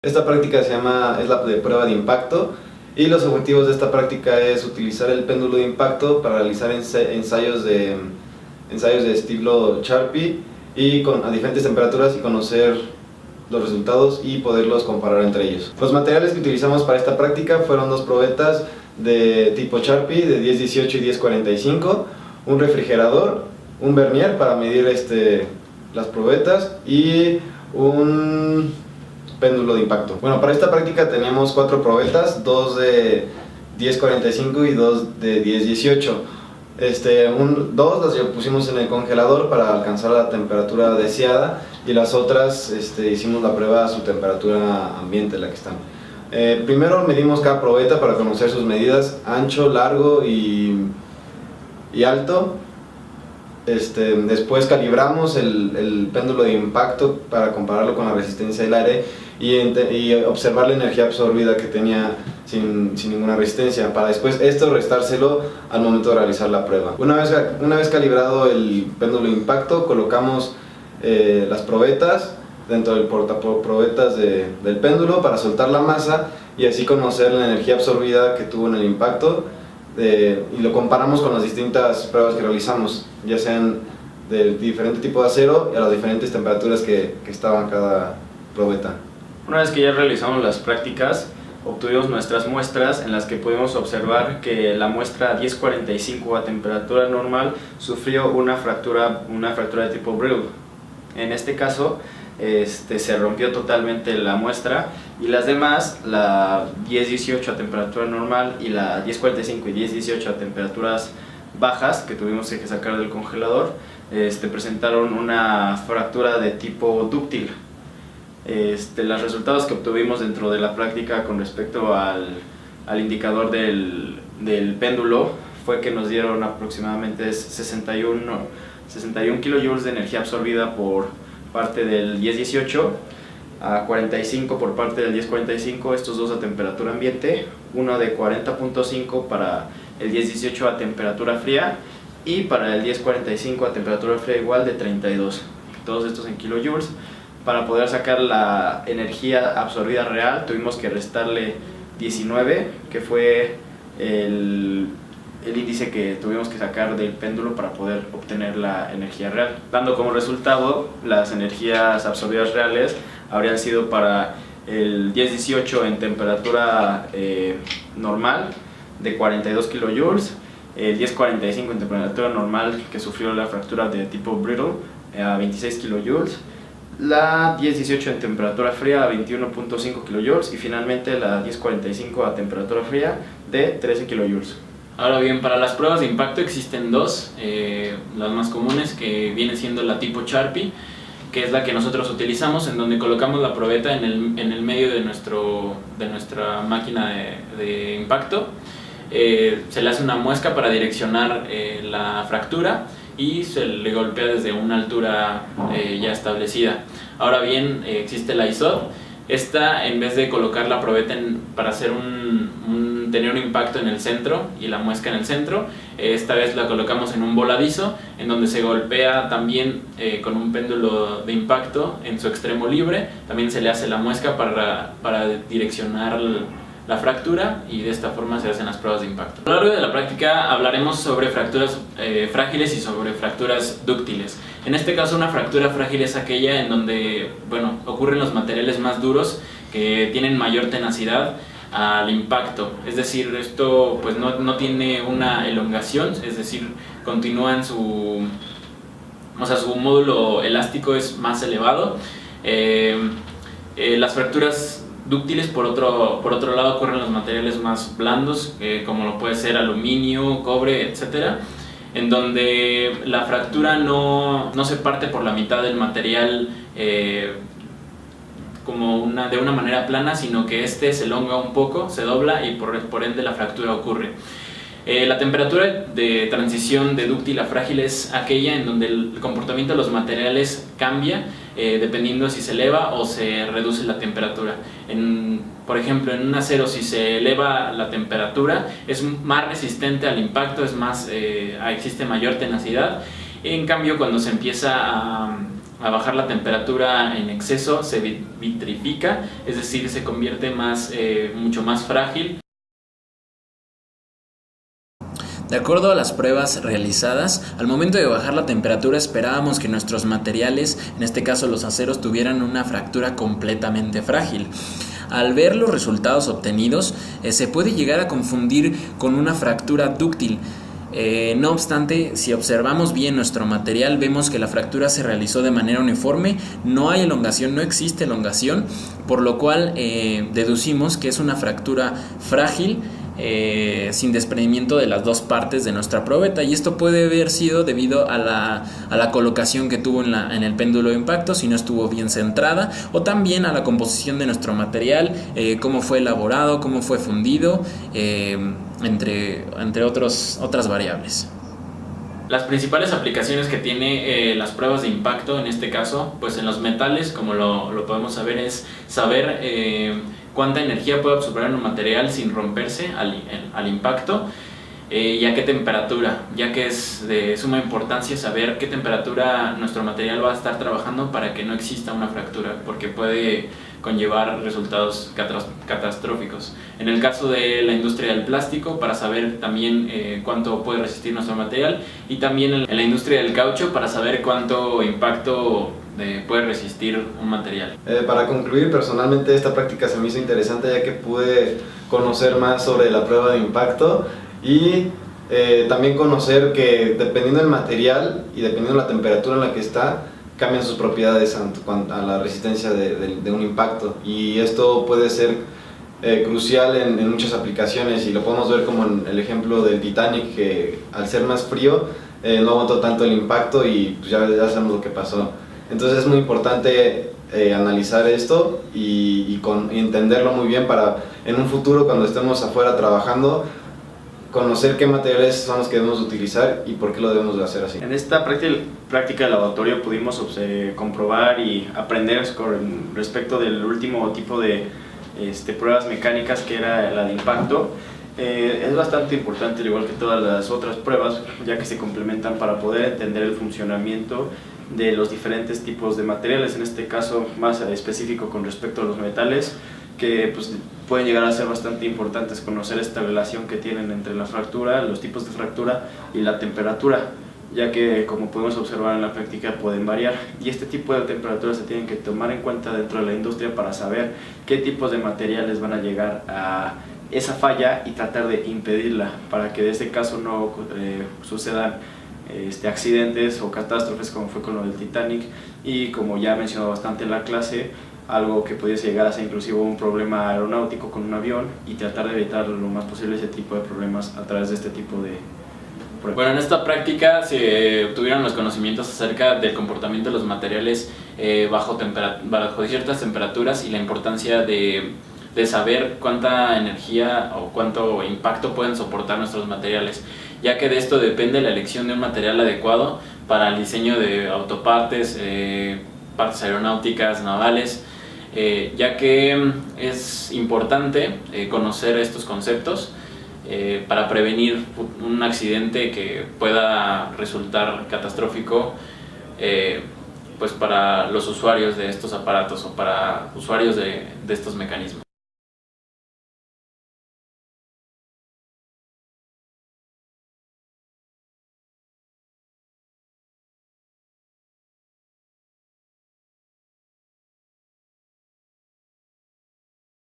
Esta práctica es la de prueba de impacto y los objetivos de esta práctica es utilizar el péndulo de impacto para realizar ensayos de estilo Charpy y a diferentes temperaturas y conocer los resultados y poderlos comparar entre ellos. Los materiales que utilizamos para esta práctica fueron dos probetas de tipo Charpy de 10-18 y 10-45, un refrigerador, un vernier para medir las probetas y un péndulo de impacto. Bueno, para esta práctica teníamos 4 probetas, 2 de 10-45 y 2 de 10-18. 2 las pusimos en el congelador para alcanzar la temperatura deseada y las otras hicimos la prueba a su temperatura ambiente, la que están. Primero medimos cada probeta para conocer sus medidas ancho, largo y alto. Después calibramos el péndulo de impacto para compararlo con la resistencia del aire y observar la energía absorbida que tenía sin ninguna resistencia, para después restárselo al momento de realizar la prueba. Una vez calibrado el péndulo de impacto, colocamos las probetas dentro del portaprobetas del péndulo para soltar la masa y así conocer la energía absorbida que tuvo en el impacto. Y lo comparamos con las distintas pruebas que realizamos, ya sean de diferente tipo de acero y a las diferentes temperaturas que estaban cada probeta. Una vez que ya realizamos las prácticas, obtuvimos nuestras muestras en las que pudimos observar que la muestra 10-45 a temperatura normal sufrió una fractura de tipo brittle. En este caso, se rompió totalmente la muestra y las demás, la 10-18 a temperatura normal y la 10-45 y 10-18 a temperaturas bajas que tuvimos que sacar del congelador, presentaron una fractura de tipo dúctil. Los resultados que obtuvimos dentro de la práctica con respecto al indicador del péndulo fue que nos dieron aproximadamente 61 kJ de energía absorbida por parte del 10-18, a 45 por parte del 10-45, estos dos a temperatura ambiente, uno de 40.5 para el 10-18 a temperatura fría y para el 10-45 a temperatura fría igual de 32, todos estos en kilojoules. Para poder sacar la energía absorbida real tuvimos que restarle 19, que fue el índice que tuvimos que sacar del péndulo para poder obtener la energía real, dando como resultado las energías absorbidas reales habrían sido para el 10-18 en temperatura normal de 42 kilojoules, el 10-45 en temperatura normal que sufrió la fractura de tipo brittle a 26 kilojoules, la 10-18 en temperatura fría a 21.5 kilojoules y finalmente la 10-45 a temperatura fría de 13 kilojoules. Ahora bien, para las pruebas de impacto existen dos, las más comunes, que viene siendo la tipo Charpy, que es la que nosotros utilizamos, en donde colocamos la probeta en el medio de nuestra máquina de impacto. Se le hace una muesca para direccionar la fractura y se le golpea desde una altura ya establecida. Ahora bien, existe la ISOD. Esta, en vez de colocar la probeta para hacer tener un impacto en el centro y la muesca en el centro, esta vez la colocamos en un voladizo, en donde se golpea también con un péndulo de impacto en su extremo libre. También se le hace la muesca para direccionar la fractura y de esta forma se hacen las pruebas de impacto. A lo largo de la práctica hablaremos sobre fracturas frágiles y sobre fracturas dúctiles. En este caso, una fractura frágil es aquella en donde ocurren los materiales más duros que tienen mayor tenacidad al impacto, es decir, esto pues no tiene una elongación, es decir, continúa en su módulo elástico es más elevado. Las fracturas dúctiles, por otro lado, ocurren en los materiales más blandos, como lo puede ser aluminio, cobre, etcétera, en donde la fractura no se parte por la mitad del material de una manera plana, sino que se elonga un poco, se dobla y por ende la fractura ocurre. La temperatura de transición de dúctil a frágil es aquella en donde el comportamiento de los materiales cambia dependiendo si se eleva o se reduce la temperatura. Por ejemplo, en un acero, si se eleva la temperatura, es más resistente al impacto, existe mayor tenacidad. En cambio, cuando se empieza a bajar la temperatura en exceso se vitrifica, es decir, se convierte mucho más frágil. De acuerdo a las pruebas realizadas, al momento de bajar la temperatura esperábamos que nuestros materiales, en este caso los aceros, tuvieran una fractura completamente frágil. Al ver los resultados obtenidos, se puede llegar a confundir con una fractura dúctil. No obstante, si observamos bien nuestro material, vemos que la fractura se realizó de manera uniforme, no hay elongación, no existe elongación, por lo cual deducimos que es una fractura frágil, sin desprendimiento de las dos partes de nuestra probeta, y esto puede haber sido debido a la colocación que tuvo en el péndulo de impacto, si no estuvo bien centrada, o también a la composición de nuestro material, cómo fue elaborado, cómo fue fundido, entre otras variables. Las principales aplicaciones que tiene las pruebas de impacto, en este caso, pues en los metales, como lo podemos saber, es saber cuánta energía puede absorber un material sin romperse al impacto, y a qué temperatura, ya que es de suma importancia saber qué temperatura nuestro material va a estar trabajando para que no exista una fractura, porque puede conllevar resultados catastróficos. En el caso de la industria del plástico, para saber también cuánto puede resistir nuestro material, y también en la industria del caucho para saber cuánto impacto puede resistir un material. Para concluir, personalmente esta práctica se me hizo interesante ya que pude conocer más sobre la prueba de impacto y también conocer que dependiendo del material y dependiendo de la temperatura en la que está, cambian sus propiedades a la resistencia de un impacto, y esto puede ser crucial en muchas aplicaciones, y lo podemos ver como en el ejemplo del Titanic, que al ser más frío no aguantó tanto el impacto y pues ya sabemos lo que pasó. Entonces es muy importante analizar esto y entenderlo muy bien para en un futuro, cuando estemos afuera trabajando, conocer qué materiales son los que debemos utilizar y por qué lo debemos de hacer así. En esta práctica de laboratorio pudimos comprobar y aprender con respecto del último tipo de pruebas mecánicas, que era la de impacto. Es bastante importante, al igual que todas las otras pruebas, ya que se complementan para poder entender el funcionamiento de los diferentes tipos de materiales, en este caso más específico con respecto a los metales, que pues, pueden llegar a ser bastante importantes conocer esta relación que tienen entre la fractura, los tipos de fractura y la temperatura, ya que como podemos observar en la práctica pueden variar, y este tipo de temperaturas se tienen que tomar en cuenta dentro de la industria para saber qué tipos de materiales van a llegar a esa falla y tratar de impedirla, para que de este caso no sucedan accidentes o catástrofes como fue con lo del Titanic, y como ya he mencionado bastante en la clase, algo que pudiese llegar a ser inclusive un problema aeronáutico con un avión, y tratar de evitar lo más posible ese tipo de problemas a través de este tipo de pruebas. Bueno, en esta práctica se obtuvieron los conocimientos acerca del comportamiento de los materiales bajo ciertas temperaturas, y la importancia de saber cuánta energía o cuánto impacto pueden soportar nuestros materiales, ya que de esto depende la elección de un material adecuado para el diseño de autopartes, partes aeronáuticas, navales, ya que es importante conocer estos conceptos para prevenir un accidente que pueda resultar catastrófico pues para los usuarios de estos aparatos o para usuarios de estos mecanismos.